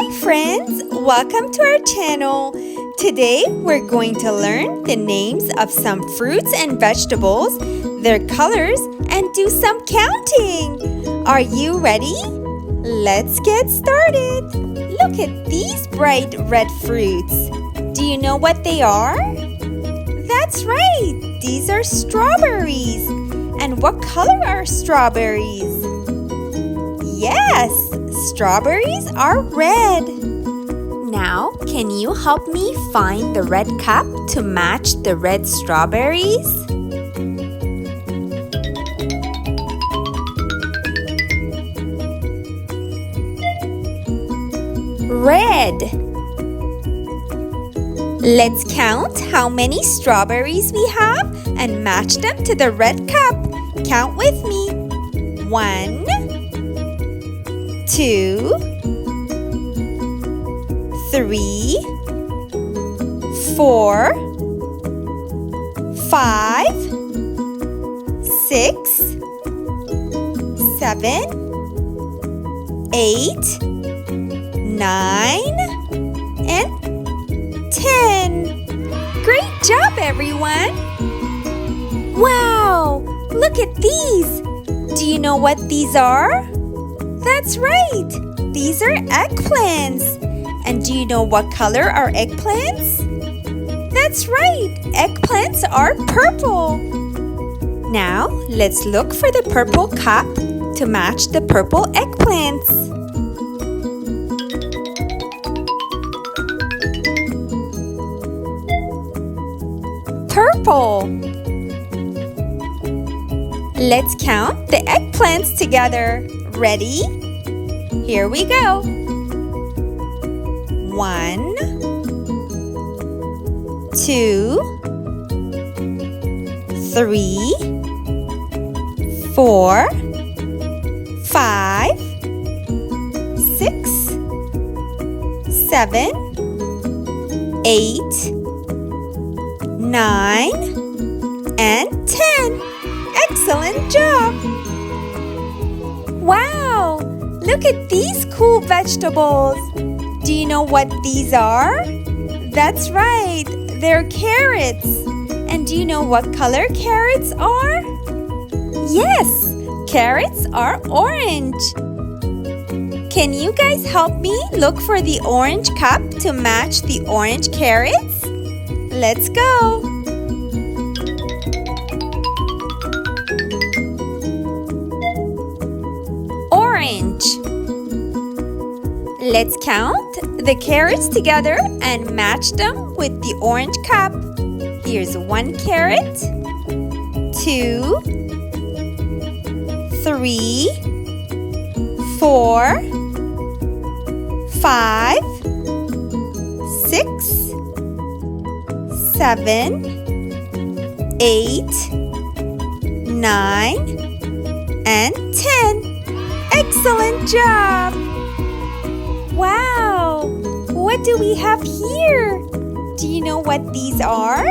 Hi friends! Welcome to our channel. Today we're going to learn the names of some fruits and vegetables, their colors, and do some counting. Are you ready? Let's get started. Look at these bright red fruits. Do you know what they are? That's right! These are strawberries. And what color are strawberries? Yes! Strawberries are red. Now, can you help me find the red cup to match the red strawberries? Red. Let's count how many strawberries we have and match them to the red cup. Count with me. 1, 2, 3, 4, 5, 6, 7, 8, 9, and 10. Great job, everyone! Wow! Look at these! Do you know what these are? That's right! These are eggplants! And do you know what color are eggplants? That's right! Eggplants are purple! Now, let's look for the purple cup to match the purple eggplants. Purple! Let's count the eggplants together. Ready? Here we go. 1, 2, 3, 4, 5, 6, 7, 8, 9, and 10. Excellent job! Wow! Look at these cool vegetables! Do you know what these are? That's right! They're carrots! And do you know what color carrots are? Yes! Carrots are orange! Can you guys help me look for the orange cup to match the orange carrots? Let's go! Orange. Let's count the carrots together and match them with the orange cup. Here's 1 carrot, 2, 3, 4, 5, 6, 7, 8, 9, and 10. Excellent job! Wow! What do we have here? Do you know what these are?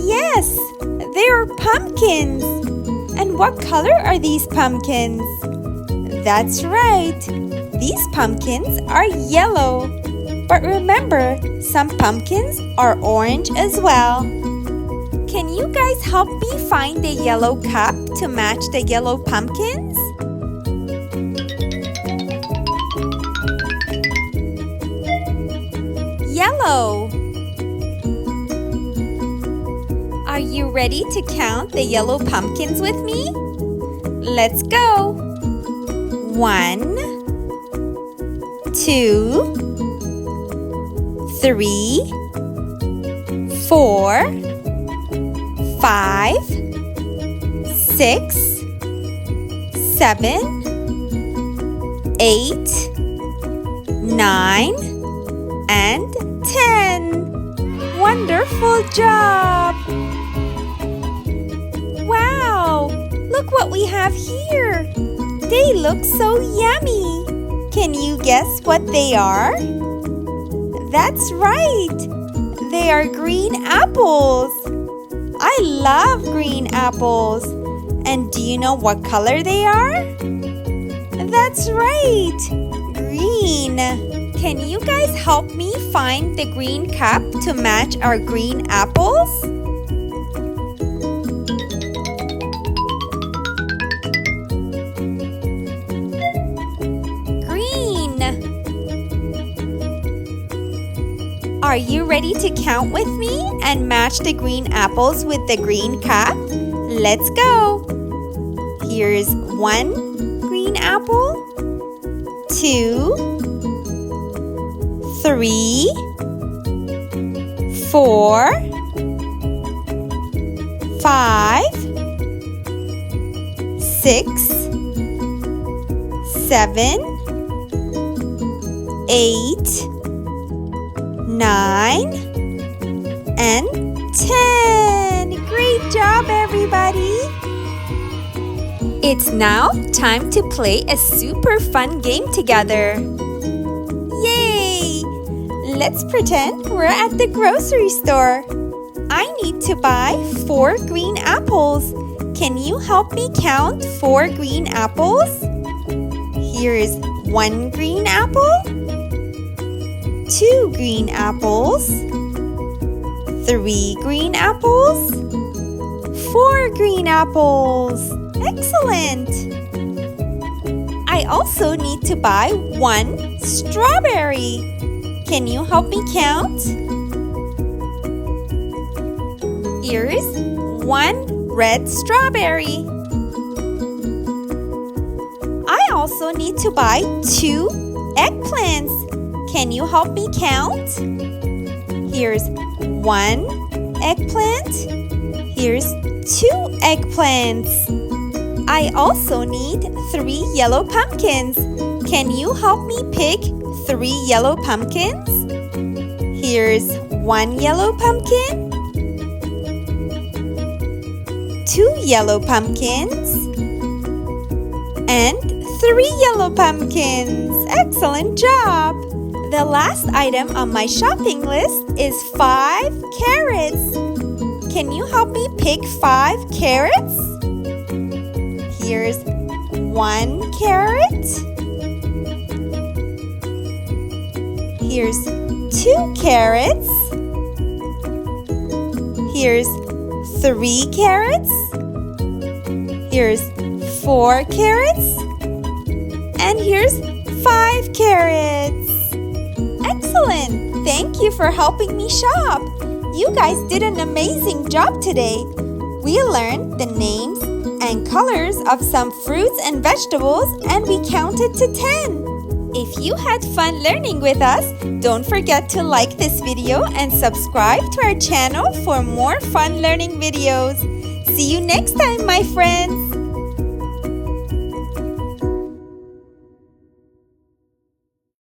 Yes! They are pumpkins! And what color are these pumpkins? That's right! These pumpkins are yellow. But remember, some pumpkins are orange as well. Can you guys help me find the yellow cup to match the yellow pumpkins? Yellow. Are you ready to count the yellow pumpkins with me? Let's go. 1, 2, 3, 4, 5, 6, 7, 8, 9, and 10. Wonderful job! Wow! Look what we have here. They look so yummy. Can you guess what they are? That's right. They are green apples. I love green apples. And do you know what color they are? That's right. Green. Can you guys help me find the green cup to match our green apples? Green. Are you ready to count with me and match the green apples with the green cup? Let's go. Here's 1 green apple, 2, 3, 4, 5, 6, 7, 8, 9, and 10. Great job, everybody! It's now time to play a super fun game together. Yay! Let's pretend we're at the grocery store. I need to buy 4 green apples. Can you help me count 4 green apples? Here's 1 green apple, 2 green apples, 3 green apples, 4 green apples. Excellent! I also need to buy 1 strawberry. Can you help me count? Here's 1 red strawberry. I also need to buy 2 eggplants. Can you help me count? Here's 1 eggplant. Here's 2 eggplants. I also need 3 yellow pumpkins. Can you help me pick 3 yellow pumpkins? Here's 1 yellow pumpkin, 2 yellow pumpkins, and 3 yellow pumpkins. Excellent job! The last item on my shopping list is 5 carrots. Can you help me pick 5 carrots? Here's 1 carrot. Here's 2 carrots. Here's 3 carrots. Here's 4 carrots. And here's 5 carrots. Excellent! Thank you for helping me shop. You guys did an amazing job today. We learned the names and colors of some fruits and vegetables, and we counted to 10. If you had fun learning with us, don't forget to like this video and subscribe to our channel for more fun learning videos. See you next time, my friends!